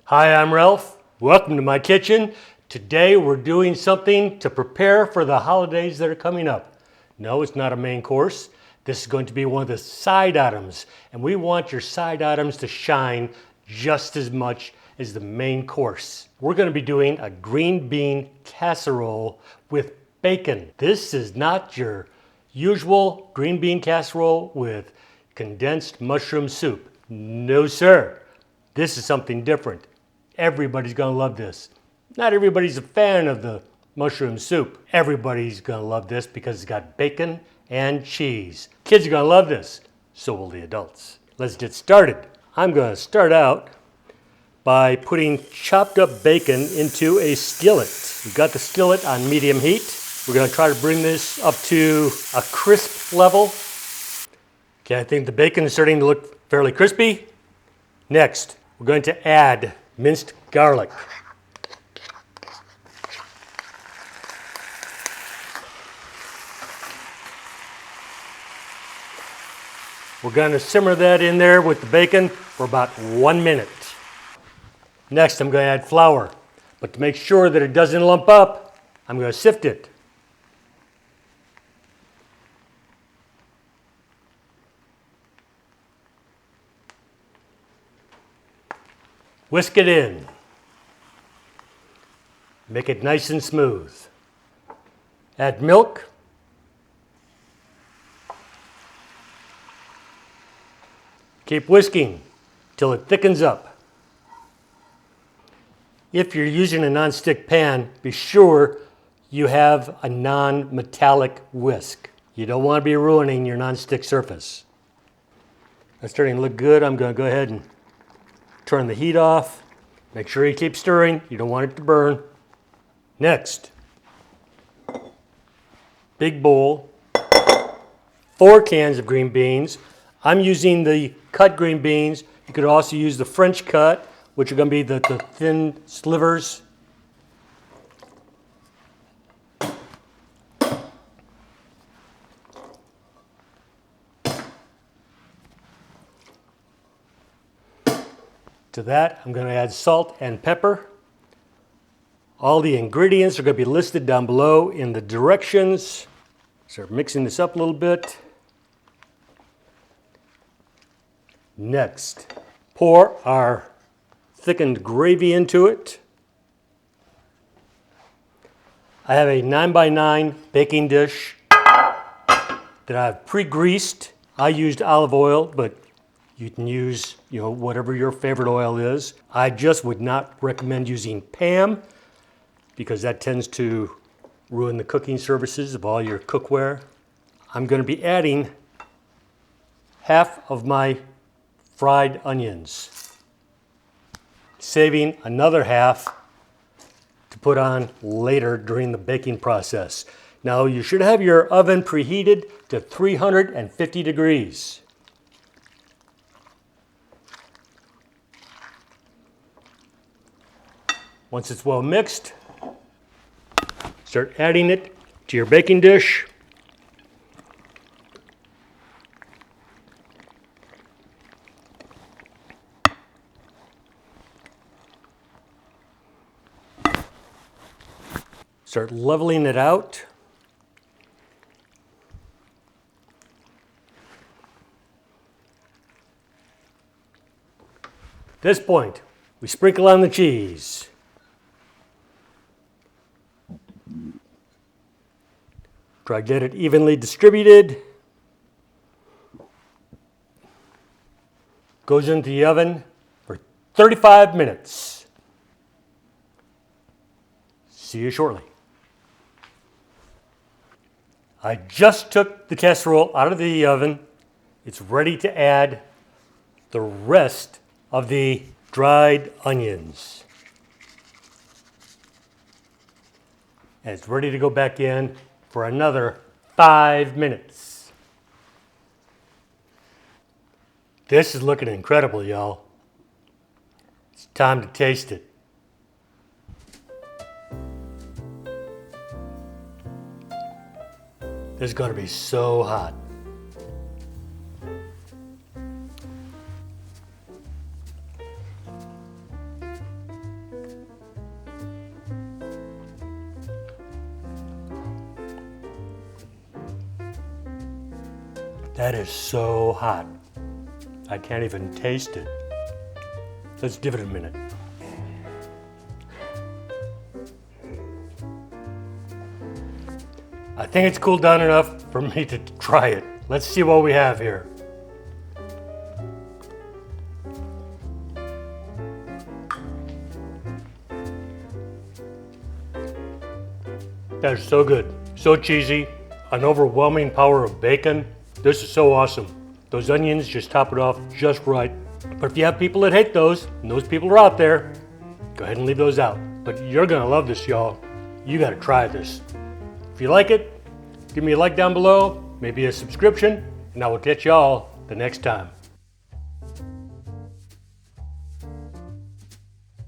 Hi, I'm Ralph. Welcome to my kitchen. Today we're doing something to prepare for the holidays that are coming up. No, it's not a main course. This is going to be one of the side items, and we want your side items to shine just as much as the main course. We're going to be doing a green bean casserole with bacon. This is not your usual green bean casserole with condensed mushroom soup. No, sir. This is something different. Everybody's gonna love this. Not everybody's a fan of the mushroom soup. Everybody's gonna love this because it's got bacon and cheese. Kids are gonna love this. So will the adults. Let's get started. I'm gonna start out by putting chopped up bacon into a skillet. We've got the skillet on medium heat. We're gonna try to bring this up to a crisp level. Okay, I think the bacon is starting to look fairly crispy. Next, we're going to add minced garlic. We're going to simmer that in there with the bacon for about 1 minute. Next, I'm going to add flour, but to make sure that it doesn't lump up, I'm going to sift it. Whisk it in. Make it nice and smooth. Add milk. Keep whisking till it thickens up. If you're using a non-stick pan, be sure you have a non-metallic whisk. You don't want to be ruining your non-stick surface. That's starting to look good. I'm going to go ahead and turn the heat off. Make sure you keep stirring. You don't want it to burn. Next, big bowl, 4 cans of green beans. I'm using the cut green beans. You could also use the French cut, which are going to be the thin slivers. To that, I'm going to add salt and pepper. All the ingredients are going to be listed down below in the directions. Start mixing this up a little bit. Next, pour our thickened gravy into it. I have a 9x9 baking dish that I've pre-greased. I used olive oil, but you can use, whatever your favorite oil is. I just would not recommend using Pam because that tends to ruin the cooking surfaces of all your cookware. I'm going to be adding half of my fried onions, saving another half to put on later during the baking process. Now you should have your oven preheated to 350 degrees. Once it's well mixed, start adding it to your baking dish. Start leveling it out. At this point, we sprinkle on the cheese. Try to get it evenly distributed. Goes into the oven for 35 minutes. See you shortly. I just took the casserole out of the oven. It's ready to add the rest of the dried onions. And it's ready to go back in for another 5 minutes. This is looking incredible, y'all. It's time to taste it. This is going to be so hot. That is so hot. I can't even taste it. Let's give it a minute. I think it's cooled down enough for me to try it. Let's see what we have here. That is so good, so cheesy, an overwhelming power of bacon. This is so awesome. Those onions just top it off just right. But if you have people that hate those, and those people are out there, go ahead and leave those out. But you're gonna love this, y'all. You gotta try this. If you like it, give me a like down below, maybe a subscription, and I will catch y'all the next time.